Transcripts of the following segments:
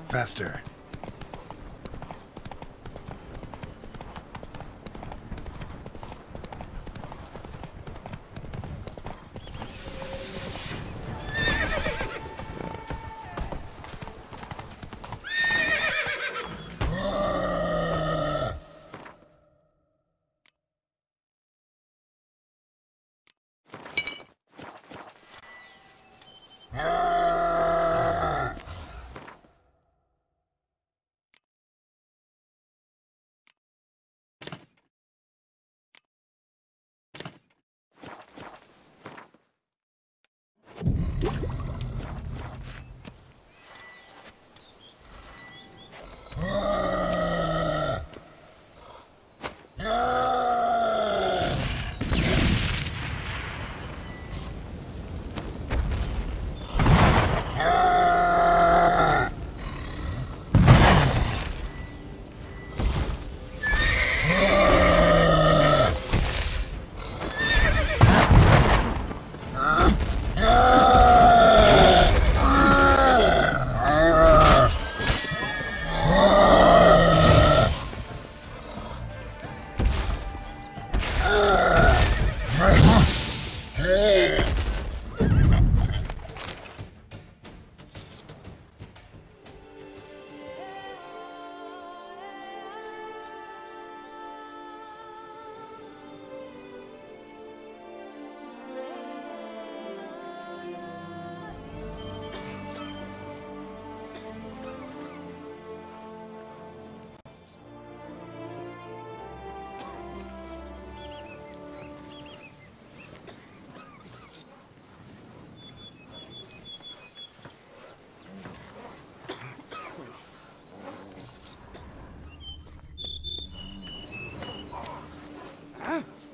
Faster.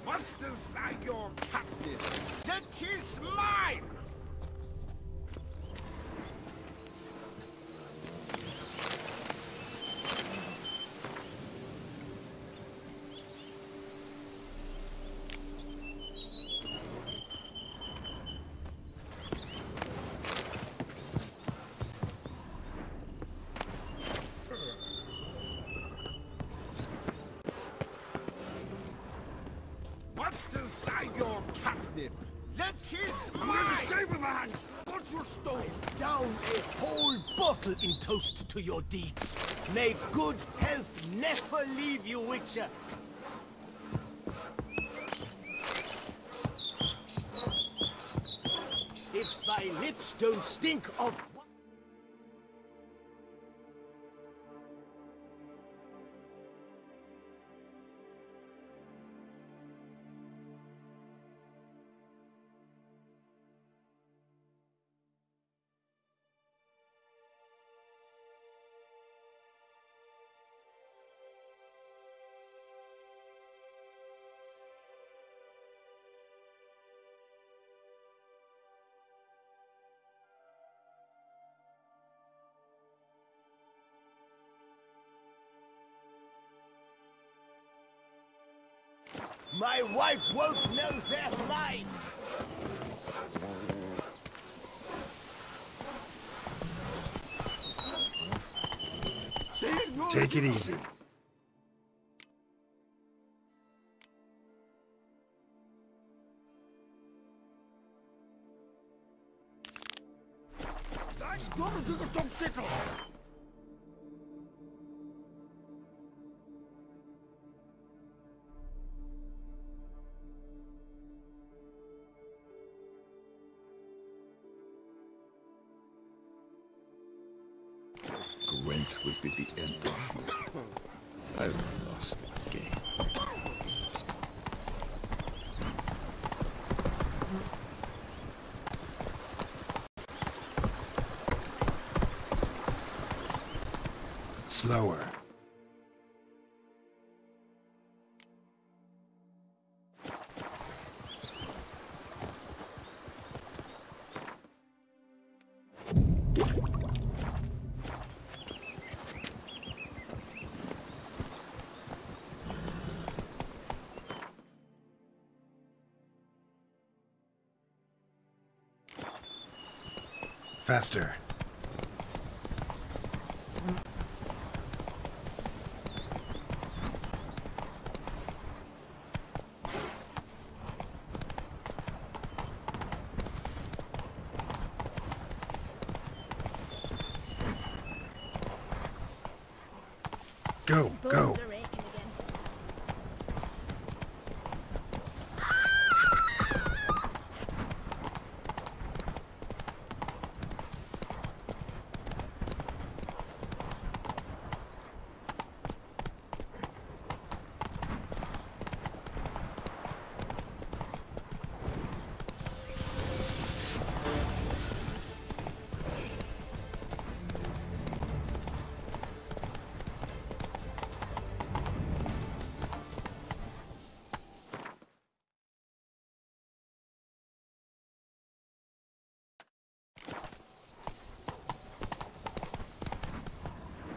Monsters are your captive. That is mine! Monsters are your catnip. That is mine! I'm going to save my hands! What's your stone? Down a whole bottle in toast to your deeds. May good health never leave you, Witcher. If thy lips don't stink of... My wife won't know they're mine! Take it easy. Gwent will be the end of you. I've lost the game. Slower. Faster. Go, go.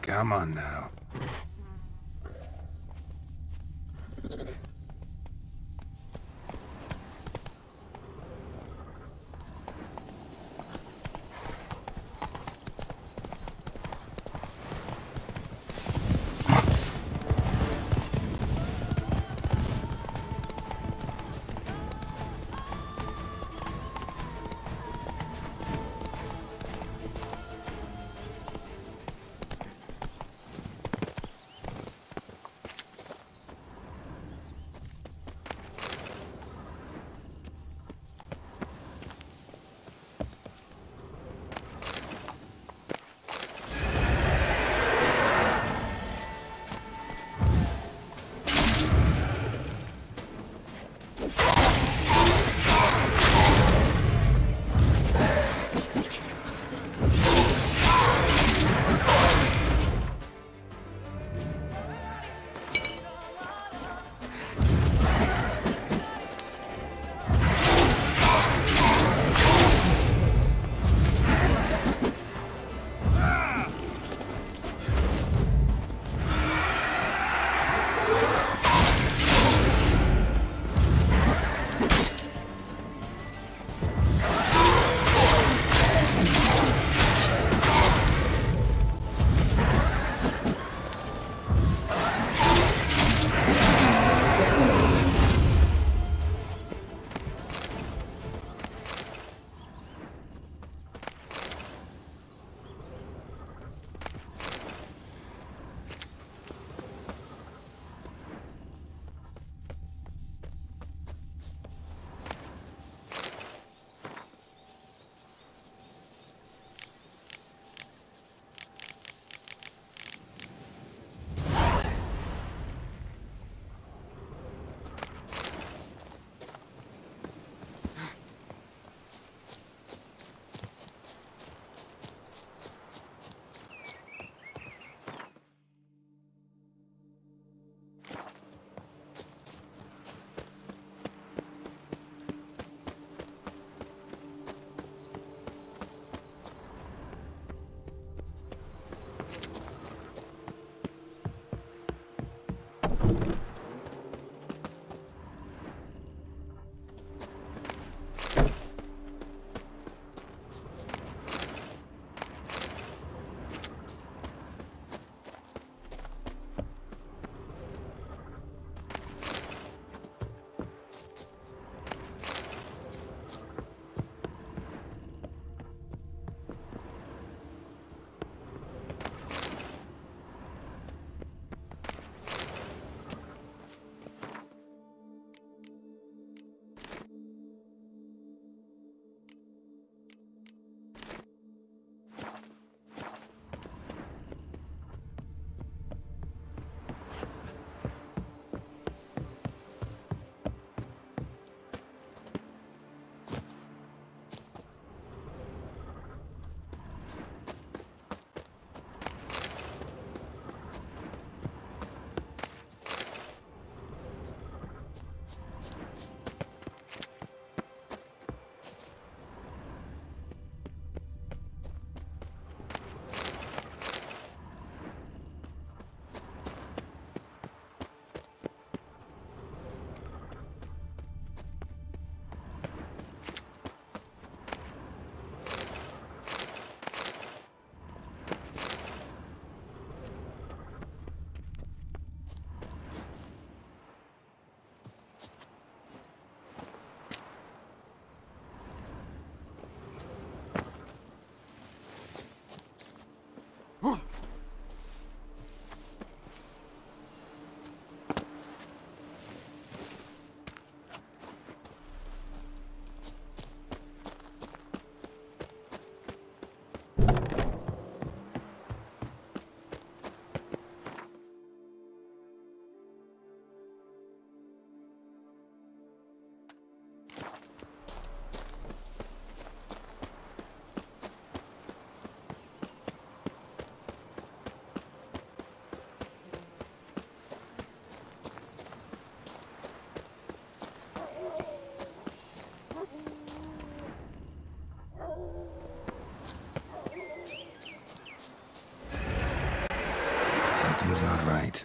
Come on now. Something's not right.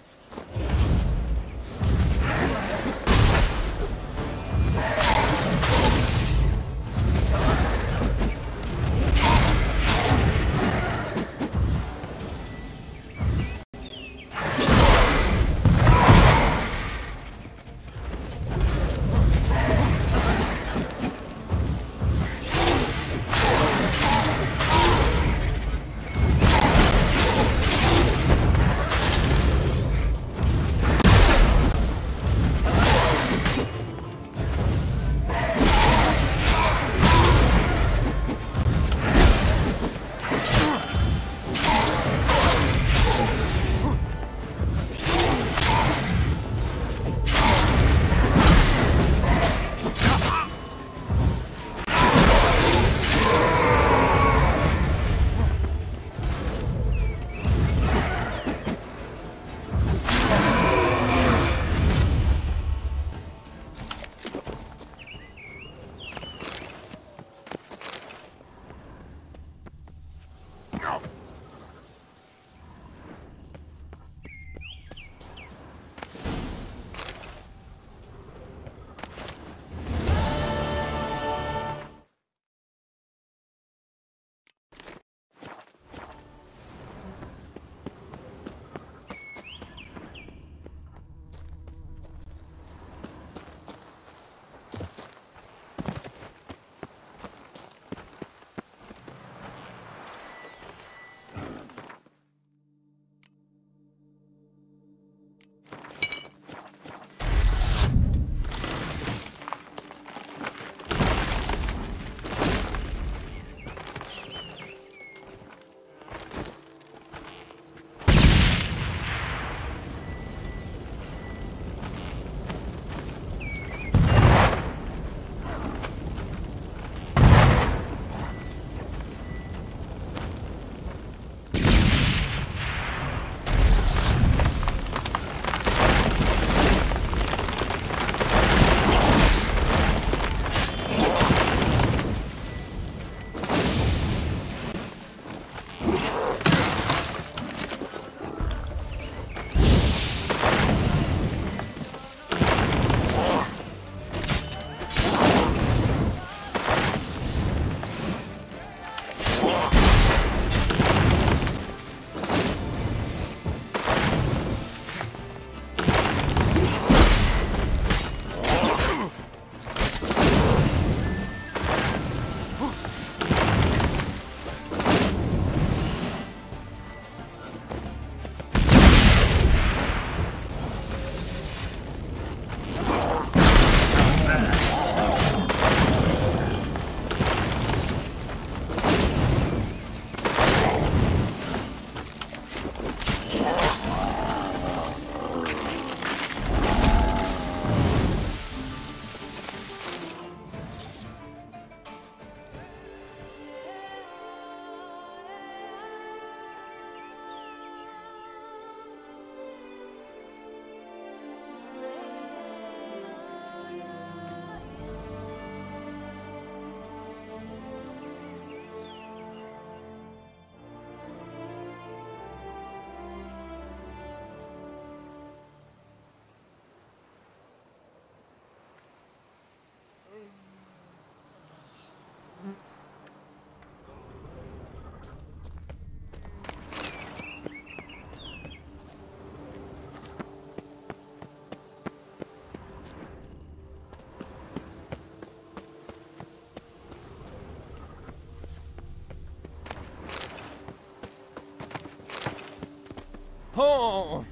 Oh!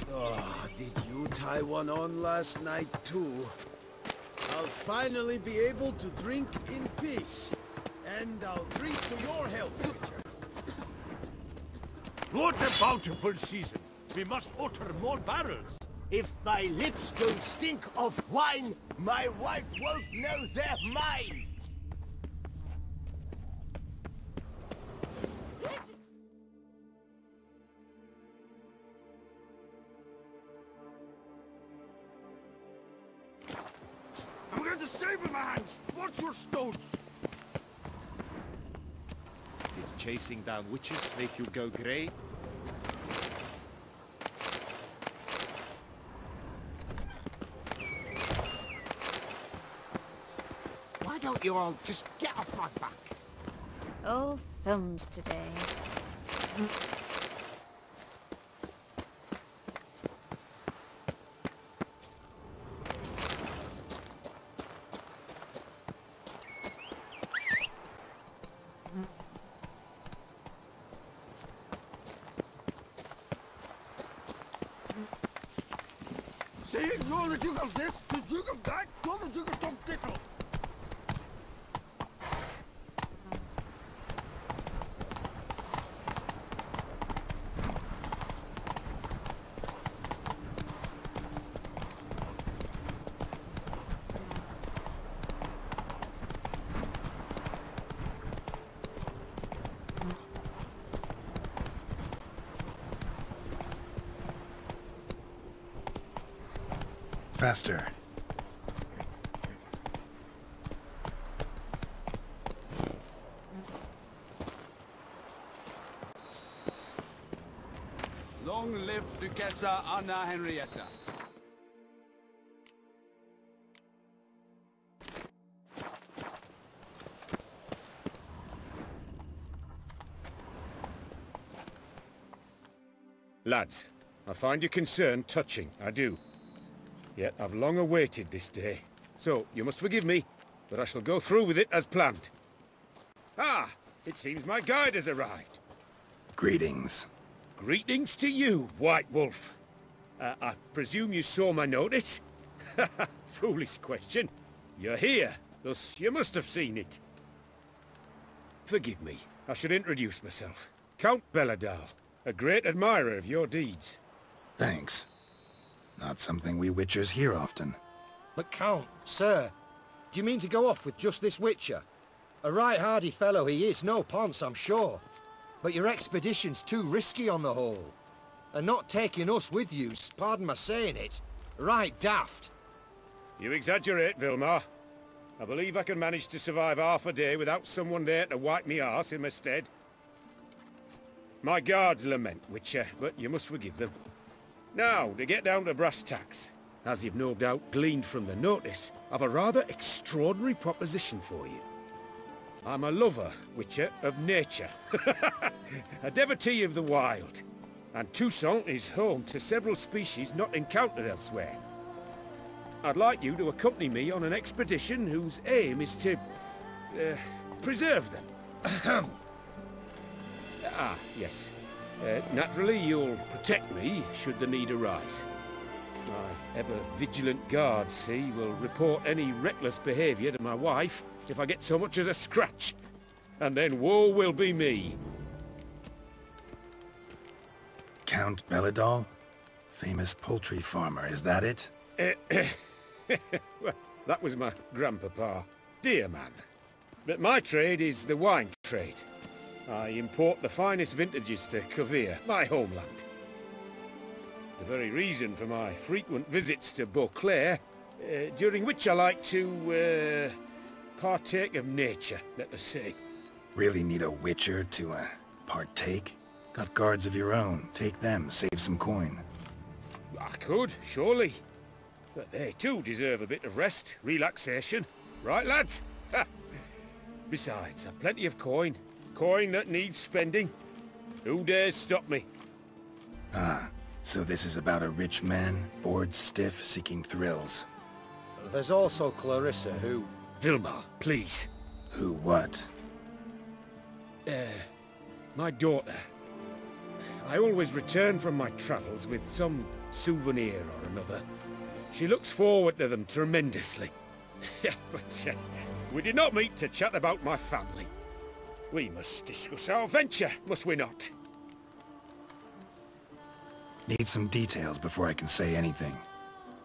Oh, did you tie one on last night too? I'll finally be able to drink in peace. And I'll drink to your health, Witcher. What a bountiful season! We must utter more barrels. If my lips don't stink of wine, my wife won't know they're mine! I'm gonna and a saber in my hands! What's your stones? Did chasing down witches make you go grey? Why don't you all just get off my back? Oh, thumbs today. See, you're the Duke of this, the Duke of that, you're the Duke of Tom Tickle. Faster. Long live Duchessa Anna Henrietta. Lads, I find your concern touching, I do. Yet I've long awaited this day. So, you must forgive me, but I shall go through with it as planned. Ah! It seems my guide has arrived. Greetings. Greetings to you, White Wolf. I presume you saw my notice? Foolish question. You're here, thus you must have seen it. Forgive me, I should introduce myself. Count Belladal, a great admirer of your deeds. Thanks. Not something we Witchers hear often. But Count, sir, do you mean to go off with just this Witcher? A right hardy fellow he is, no ponce, I'm sure. But your expedition's too risky on the whole. And not taking us with you's, pardon my saying it, right daft. You exaggerate, Vilmar. I believe I can manage to survive half a day without someone there to wipe me arse in my stead. My guards lament, Witcher, but you must forgive them. Now, to get down to brass tacks, as you've no doubt gleaned from the notice, I've a rather extraordinary proposition for you. I'm a lover, Witcher, of nature. A devotee of the wild. And Toussaint is home to several species not encountered elsewhere. I'd like you to accompany me on an expedition whose aim is to... preserve them. Yes. Naturally, you'll protect me should the need arise. My ever-vigilant guards, see, will report any reckless behaviour to my wife if I get so much as a scratch. And then woe will be me. Count Belladal? Famous poultry farmer, is that it? Well, that was my grandpapa. Dear man. But my trade is the wine trade. I import the finest vintages to Rivia, my homeland. The very reason for my frequent visits to Beauclair, during which I like to, partake of nature, let us say. Really need a Witcher to, partake? Got guards of your own. Take them, save some coin. I could, surely. But they too deserve a bit of rest, relaxation. Right, lads? Besides, I've plenty of coin. Coin that needs spending. Who dares stop me? Ah, so this is about a rich man, bored stiff, seeking thrills. There's also Clarissa, who... Vilmar, please. Who what? My daughter. I always return from my travels with some souvenir or another. She looks forward to them tremendously. But we did not meet to chat about my family. We must discuss our venture, must we not? Need some details before I can say anything.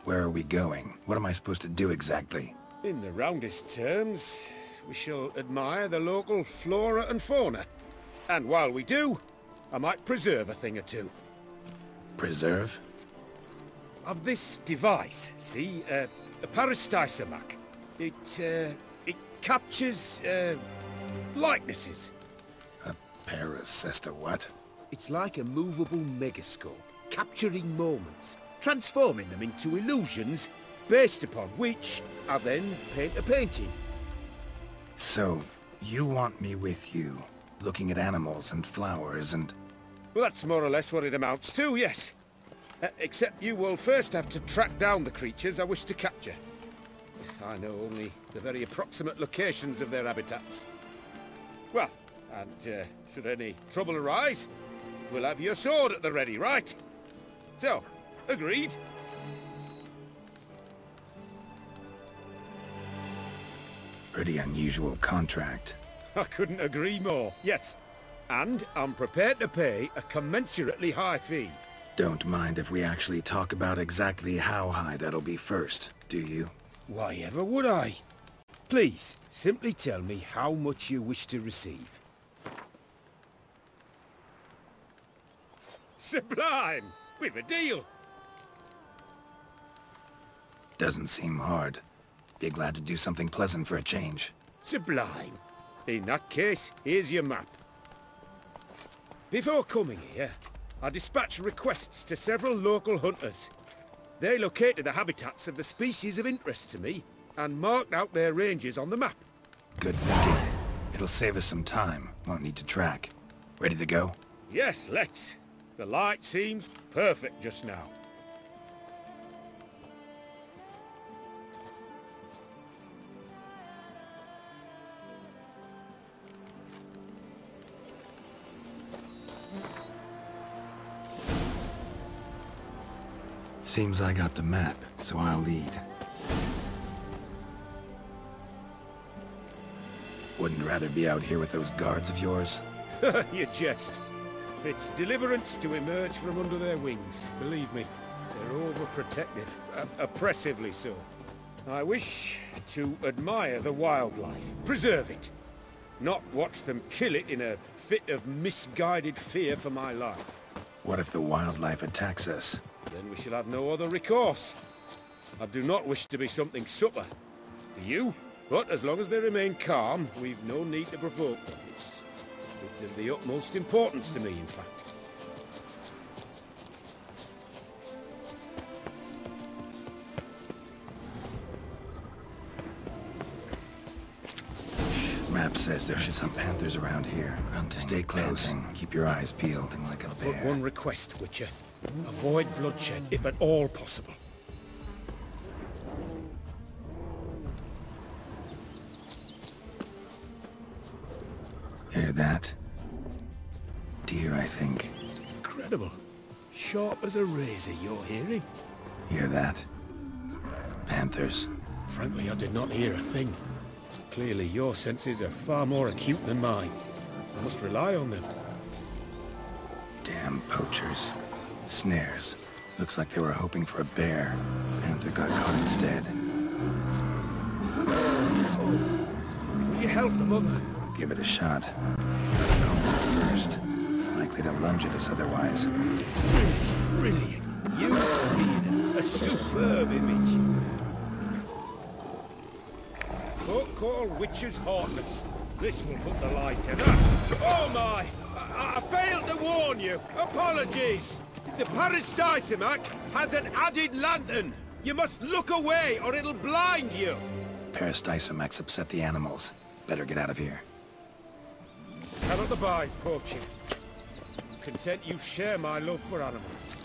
Where are we going? What am I supposed to do exactly? In the roundest terms, we shall admire the local flora and fauna. And while we do, I might preserve a thing or two. Preserve? Of this device, see? A parastisomac. It captures, likenesses. A paracesta what? It's like a movable megascope, capturing moments, transforming them into illusions, based upon which I then paint a painting. So, you want me with you, looking at animals and flowers and... Well, that's more or less what it amounts to, yes. Except you will first have to track down the creatures I wish to capture. I know only the very approximate locations of their habitats. Well, and should any trouble arise, we'll have your sword at the ready, right? So, agreed? Pretty unusual contract. I couldn't agree more, yes. And I'm prepared to pay a commensurately high fee. Don't mind if we actually talk about exactly how high that'll be first, do you? Why ever would I? Please, simply tell me how much you wish to receive. Sublime! We've a deal! Doesn't seem hard. Be glad to do something pleasant for a change. Sublime. In that case, here's your map. Before coming here, I dispatched requests to several local hunters. They located the habitats of the species of interest to me and marked out their ranges on the map. Good thinking. It'll save us some time. Won't need to track. Ready to go? Yes, let's. The light seems perfect just now. Seems I got the map, so I'll lead. Wouldn't rather be out here with those guards of yours? You jest. It's deliverance to emerge from under their wings, believe me. They're overprotective, oppressively so. I wish to admire the wildlife, preserve it, not watch them kill it in a fit of misguided fear for my life. What if the wildlife attacks us? Then we shall have no other recourse. I do not wish to be something supper. Do you? But as long as they remain calm, we've no need to provoke them. It's of the utmost importance to me, in fact. Map says there should be some panthers around here. Stay close. Keep your eyes peeled like a bear. But one request, Witcher. Avoid bloodshed, if at all possible. Hear that? Deer, I think. Incredible. Sharp as a razor, you're hearing. Hear that? Panthers. Frankly, I did not hear a thing. Clearly, your senses are far more acute than mine. I must rely on them. Damn poachers. Snares. Looks like they were hoping for a bear. Panther got caught instead. Will you help the mother? Give it a shot. Gotta calm her first. Likely to lunge at us otherwise. Brilliant. You freed a superb image. Folk call witches heartless. This will put the light to that. Oh my! I failed to warn you. Apologies. The Parastisimac has an added lantern. You must look away or it'll blind you. Parastisimacs upset the animals. Better get out of here. Cannot abide poaching. Content you share my love for animals.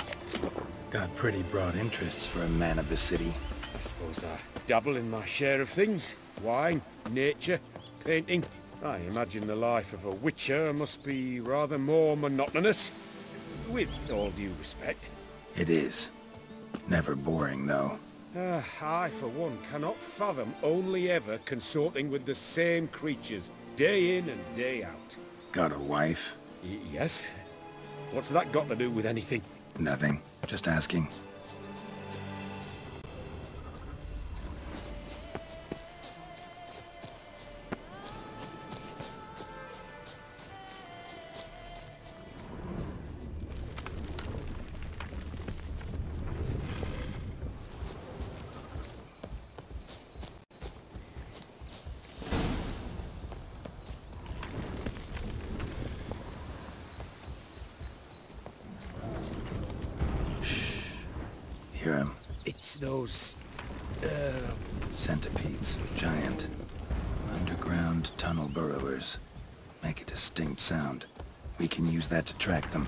Got pretty broad interests for a man of the city. I suppose I dabble in my share of things. Wine, nature, painting. I imagine the life of a witcher must be rather more monotonous. With all due respect. It is. Never boring, though. I, for one, cannot fathom only ever consorting with the same creatures, day in and day out. Got a wife? Yes? What's that got to do with anything? Nothing. Just asking. those... Centipedes, giant. Underground tunnel burrowers. Make a distinct sound. We can use that to track them.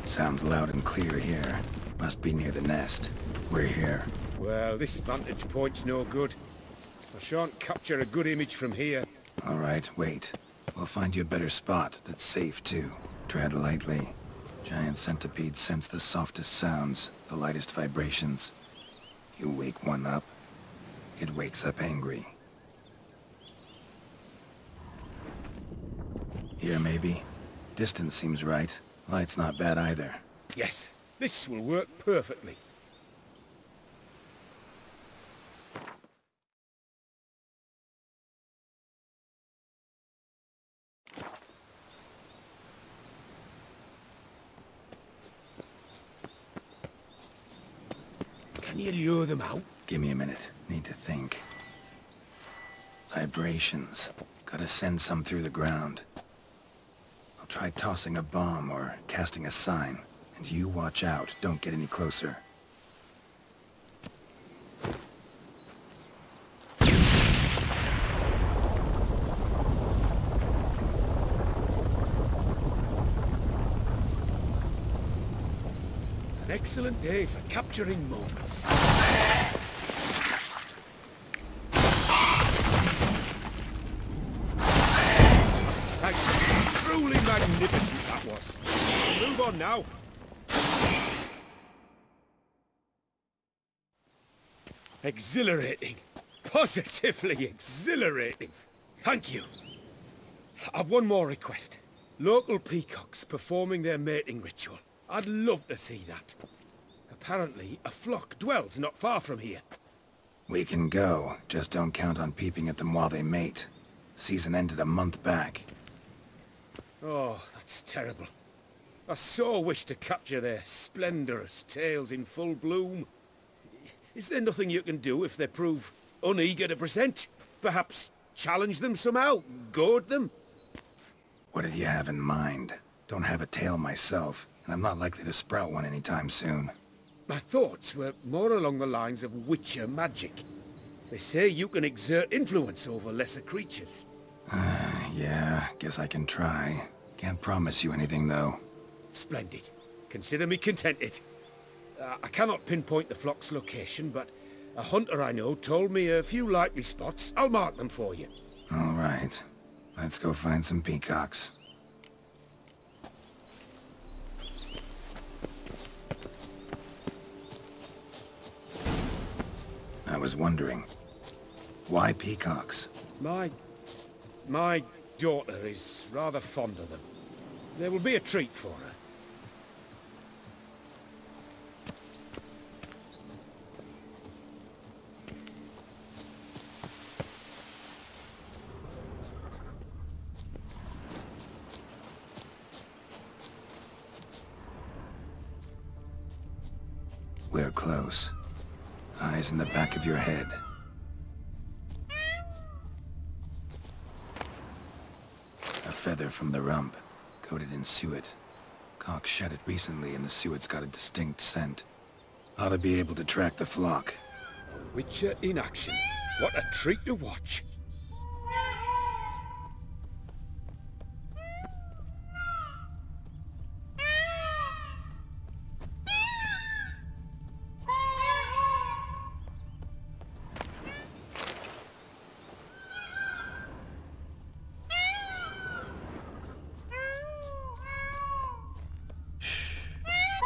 Sounds loud and clear here. Must be near the nest. We're here. Well, this vantage point's no good. I shan't capture a good image from here. All right, wait. We'll find you a better spot that's safe, too. Tread lightly. Giant centipedes sense the softest sounds, the lightest vibrations. You wake one up, it wakes up angry. Here, maybe? Distance seems right. Light's not bad either. Yes, this will work perfectly. Can you lure them out? Give me a minute. Need to think. Vibrations. Gotta send some through the ground. I'll try tossing a bomb or casting a sign. And you watch out. Don't get any closer. An excellent day for capturing moments. Truly magnificent that was. Move on now. Exhilarating. Positively exhilarating. Thank you. I've one more request. Local peacocks performing their mating ritual. I'd love to see that. Apparently, a flock dwells not far from here. We can go. Just don't count on peeping at them while they mate. Season ended a month back. Oh, that's terrible. I so wish to capture their splendorous tails in full bloom. Is there nothing you can do if they prove uneager to present? Perhaps challenge them somehow? Goad them? What did you have in mind? Don't have a tail myself, and I'm not likely to sprout one anytime soon. My thoughts were more along the lines of witcher magic. They say you can exert influence over lesser creatures. Yeah, guess I can try. Can't promise you anything, though. Splendid. Consider me contented. I cannot pinpoint the flock's location, but a hunter I know told me a few likely spots. I'll mark them for you. All right. Let's go find some peacocks. I was wondering, why peacocks? My daughter is rather fond of them. There will be a treat for her. We're close. Eyes in the back of your head. A feather from the rump, coated in suet. Cock shed it recently and the suet's got a distinct scent. Ought to be able to track the flock. Witcher in action. What a treat to watch.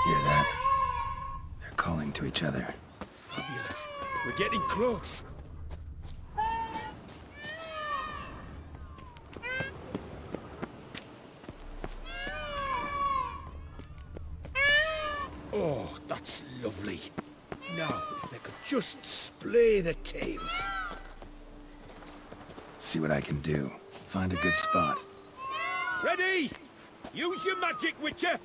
Hear that? They're calling to each other. Fabulous. We're getting close. That's lovely. Now, if they could just splay the tails. See what I can do. Find a good spot. Ready? Use your magic, Witcher!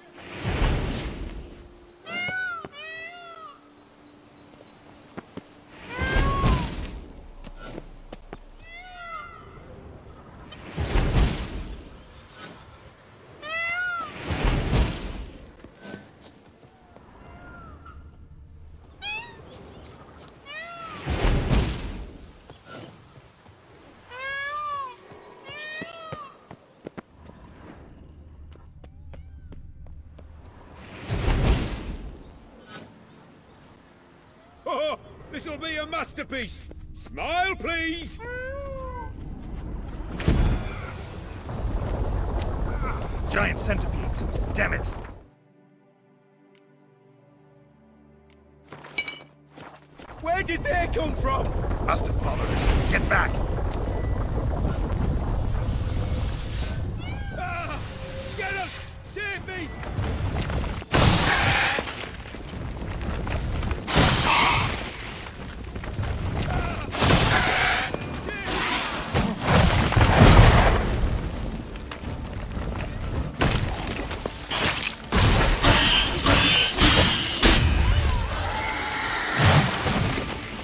Oh, this'll be a masterpiece! Smile, please! Giant centipedes! Damn it! Where did they come from? Must have followed us. Get back! Ah! Geralt! Save me!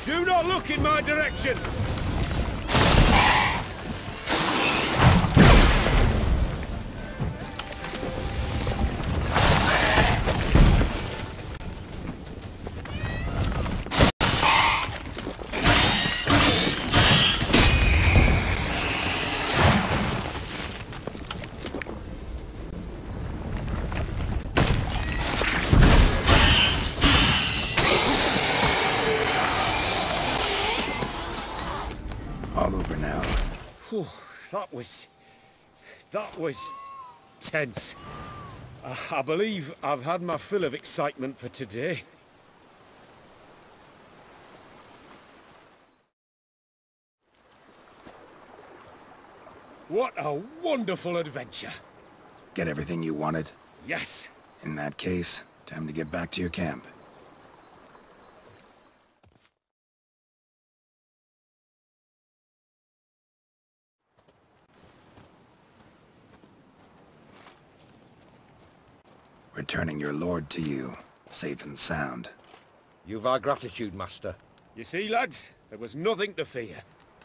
Do not look in my direction! All over now. Whew, that was tense. I believe I've had my fill of excitement for today. What a wonderful adventure. Get everything you wanted? Yes. In that case, time to get back to your camp. Returning your lord to you, safe and sound. You've our gratitude, Master. You see, lads, there was nothing to fear.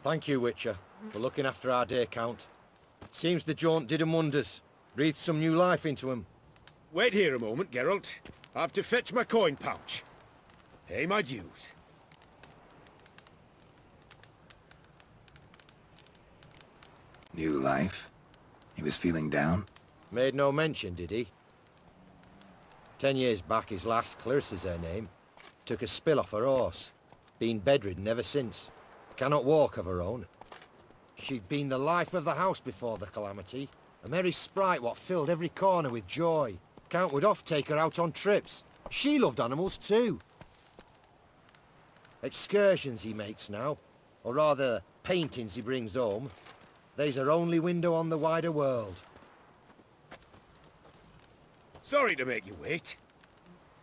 Thank you, Witcher, for looking after our day count. Seems the jaunt did 'em wonders. Breathed some new life into 'em. Wait here a moment, Geralt. I have to fetch my coin pouch. Pay my dues. New life? He was feeling down? Made no mention, did he? 10 years back, his last, Clarissa's her name, took a spill off her horse. Been bedridden ever since. Cannot walk of her own. She'd been the life of the house before the calamity. A merry sprite what filled every corner with joy. Count would oft take her out on trips. She loved animals too. Excursions he makes now, or rather paintings he brings home. They's her only window on the wider world. Sorry to make you wait.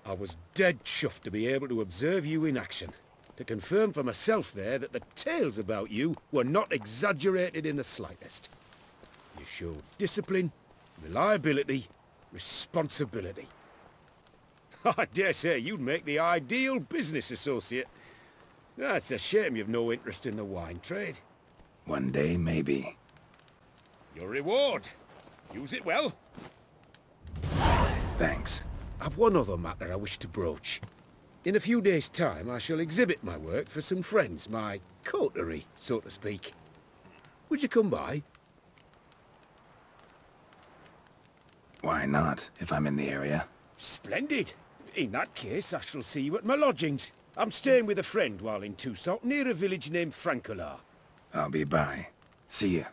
I was dead chuffed to be able to observe you in action. To confirm for myself there that the tales about you were not exaggerated in the slightest. You showed discipline, reliability, responsibility. I dare say you'd make the ideal business associate. It's a shame you've no interest in the wine trade. One day, maybe. Your reward. Use it well. Thanks. I've one other matter I wish to broach. In a few days' time, I shall exhibit my work for some friends, my coterie, so to speak. Would you come by? Why not, if I'm in the area? Splendid. In that case, I shall see you at my lodgings. I'm staying with a friend while in Toussaint, near a village named Francois. I'll be by. See ya.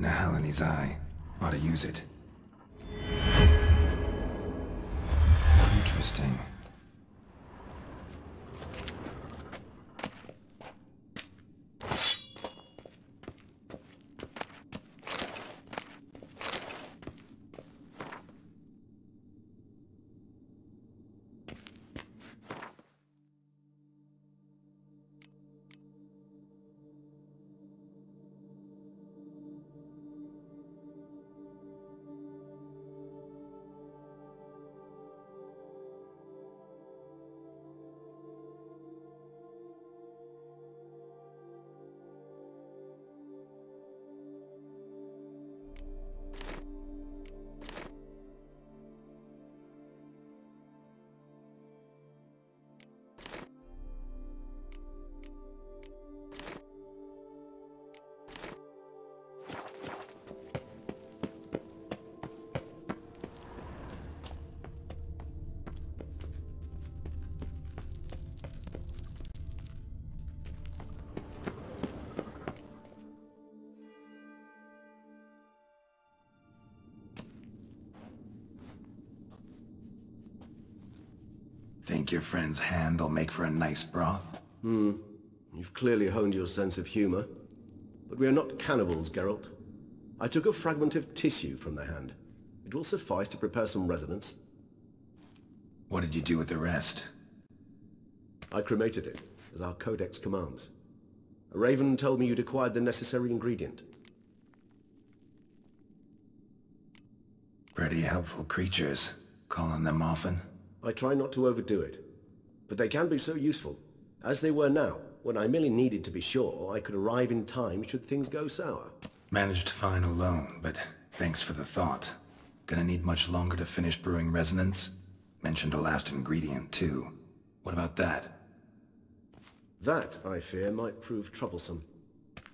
Nahalani's eye. Ought to use it. Interesting. Think your friend's hand will make for a nice broth? You've clearly honed your sense of humor. But we are not cannibals, Geralt. I took a fragment of tissue from the hand. It will suffice to prepare some resonance. What did you do with the rest? I cremated it, as our codex commands. A raven told me you'd acquired the necessary ingredient. Pretty helpful creatures. Calling them often? I try not to overdo it, but they can be so useful, as they were now, when I merely needed to be sure I could arrive in time should things go sour. Managed fine alone, but thanks for the thought. Gonna need much longer to finish brewing resonance? Mentioned a last ingredient, too. What about that? That, I fear, might prove troublesome.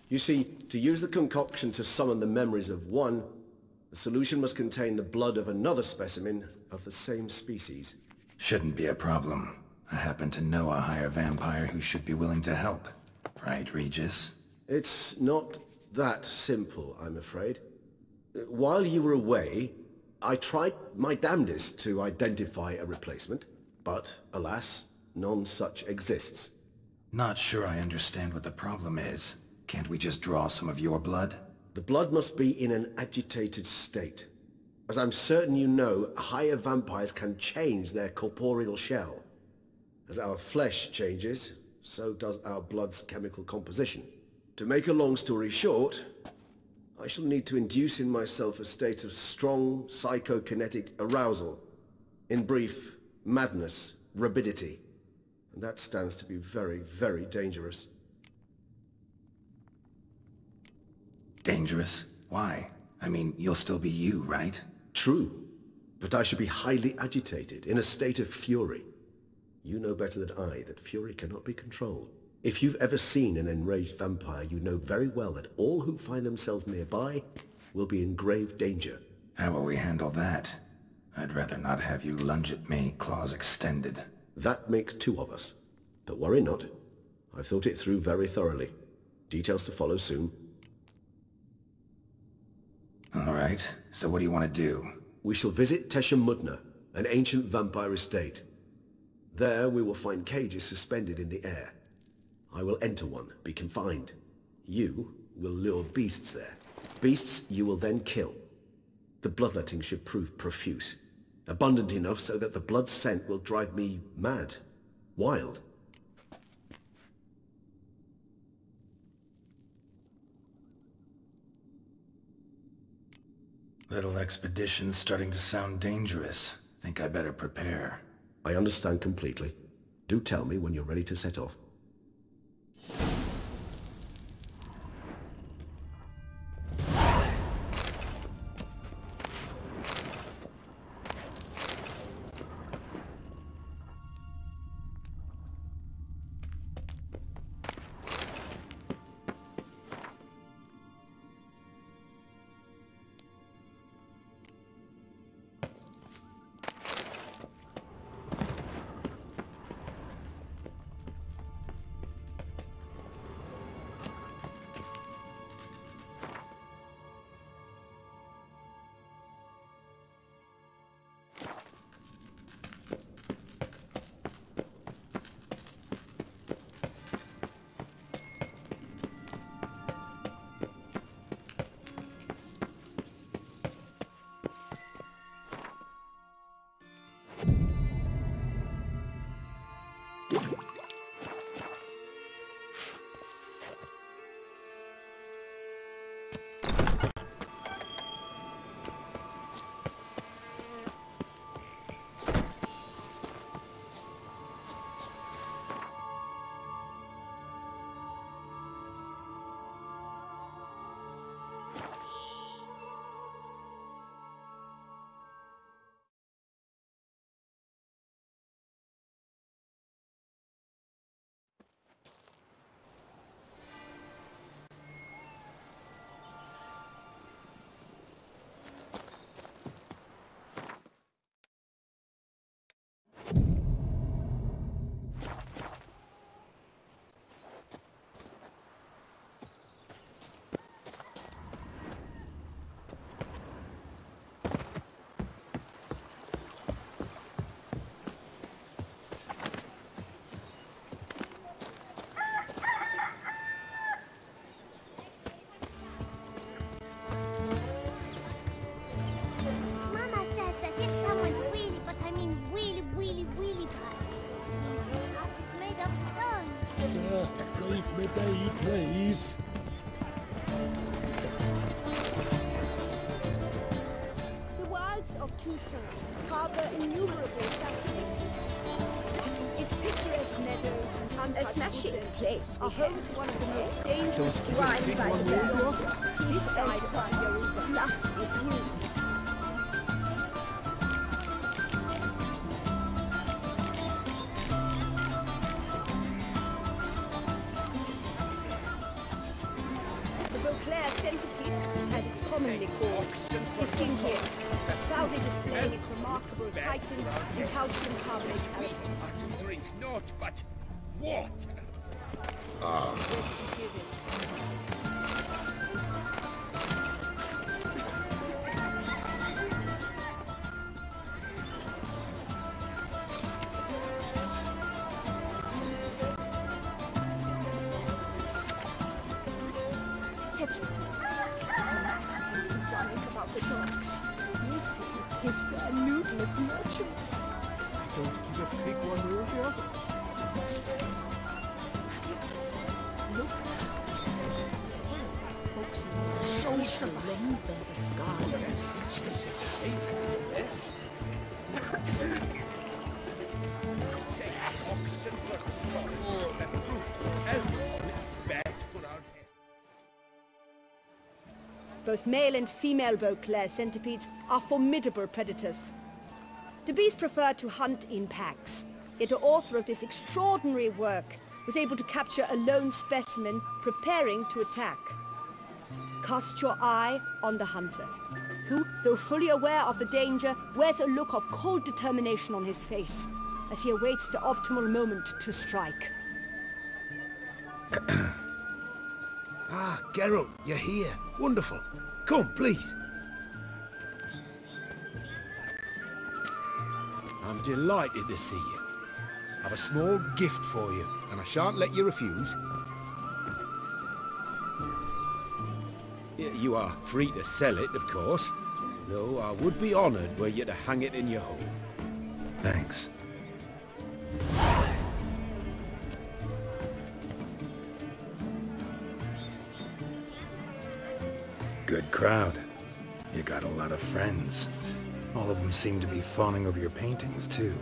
You see, to use the concoction to summon the memories of one, the solution must contain the blood of another specimen of the same species. Shouldn't be a problem. I happen to know a higher vampire who should be willing to help. Right, Regis? It's not that simple, I'm afraid. While you were away, I tried my damnedest to identify a replacement, but alas, none such exists. Not sure I understand what the problem is. Can't we just draw some of your blood? The blood must be in an agitated state. As I'm certain you know, higher vampires can change their corporeal shell. As our flesh changes, so does our blood's chemical composition. To make a long story short, I shall need to induce in myself a state of strong psychokinetic arousal. In brief, madness, rabidity. And that stands to be very, very dangerous. Dangerous? Why? I mean, you'll still be you, right? True, but I should be highly agitated, in a state of fury. You know better than I that fury cannot be controlled. If you've ever seen an enraged vampire, you know very well that all who find themselves nearby will be in grave danger. How will we handle that? I'd rather not have you lunge at me, claws extended. That makes two of us. But worry not. I've thought it through very thoroughly. Details to follow soon. All right, so what do you want to do? We shall visit Tesha Mudna, an ancient vampire estate. There we will find cages suspended in the air. I will enter one, be confined. You will lure beasts there. Beasts you will then kill. The bloodletting should prove profuse. Abundant enough so that the blood scent will drive me mad. Wild. Little expedition's starting to sound dangerous. Think I better prepare. I understand completely. Do tell me when you're ready to set off. Mama says that if someone's really, but I mean really, really, really bad, it means his heart is made of stone. Sir, leave me be, please. The wilds of Toussaint harbor innumerable fascinating scenes. Its picturesque meadows and untouched smashing woodlands place are we home to one of the most dangerous Grind by the bird. this side of Yoruba. Lovely views. The Beauclair centipede, as it's commonly called, is seen here, proudly displaying its remarkable chitin and calcium carbonate carapace. Drink not but water. Hear this. About the dogs. You feel his bare noodle of merchants. I don't give a fig one way or the other. Look. Folks so surrounded by the scars. Say oxen for scholars have proved alcohol is bad for our health. Both male and female Beauclair centipedes are formidable predators. The bees prefer to hunt in packs, yet the author of this extraordinary work was able to capture a lone specimen preparing to attack. Cast your eye on the hunter, who, though fully aware of the danger, wears a look of cold determination on his face as he awaits the optimal moment to strike. Ah, Geralt, you're here. Wonderful. Come, please. I'm delighted to see you. I've a small gift for you, and I shan't let you refuse. You are free to sell it, of course, though I would be honoured were you to hang it in your home. Thanks. Good crowd. You got a lot of friends. All of them seem to be fawning over your paintings, too.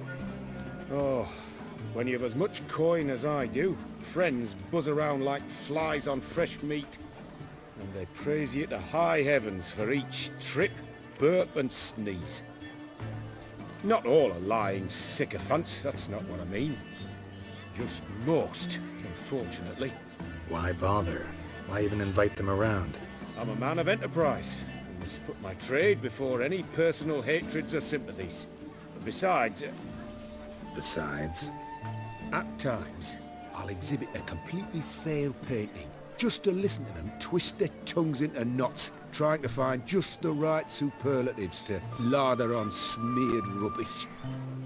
Oh, when you have as much coin as I do, friends buzz around like flies on fresh meat. And they praise you to high heavens for each trip, burp and sneeze. Not all are lying sycophants, that's not what I mean. Just most, unfortunately. Why bother? Why even invite them around? I'm a man of enterprise. I must put my trade before any personal hatreds or sympathies. And besides... Besides? At times, I'll exhibit a completely failed painting, just to listen to them twist their tongues into knots, trying to find just the right superlatives to lather on smeared rubbish.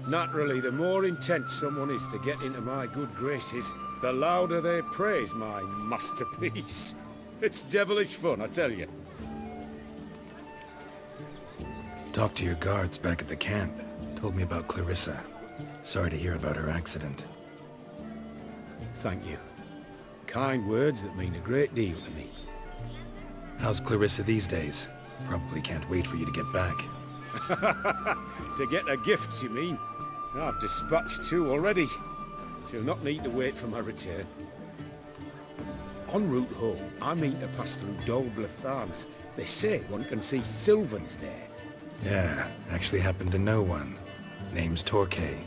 Naturally, the more intent someone is to get into my good graces, the louder they praise my masterpiece. It's devilish fun, I tell you. Talked to your guards back at the camp. Told me about Clarissa. Sorry to hear about her accident. Thank you. Kind words that mean a great deal to me. How's Clarissa these days? Probably can't wait for you to get back. To get her gifts, you mean? I've dispatched 2 already. She'll not need to wait for my return. En route home, I mean to pass through Dol Blathana. They say one can see Sylvans there. Yeah, actually happen to know one. Name's Torquay.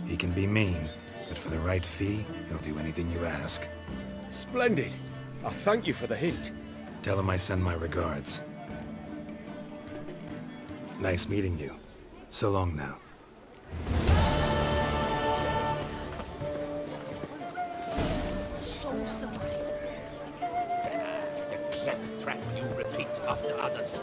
He can be mean, but for the right fee, he'll do anything you ask. Splendid. I thank you for the hint. Tell him I send my regards. Nice meeting you. So long now. Soul survivor. The clever trap you repeat after others.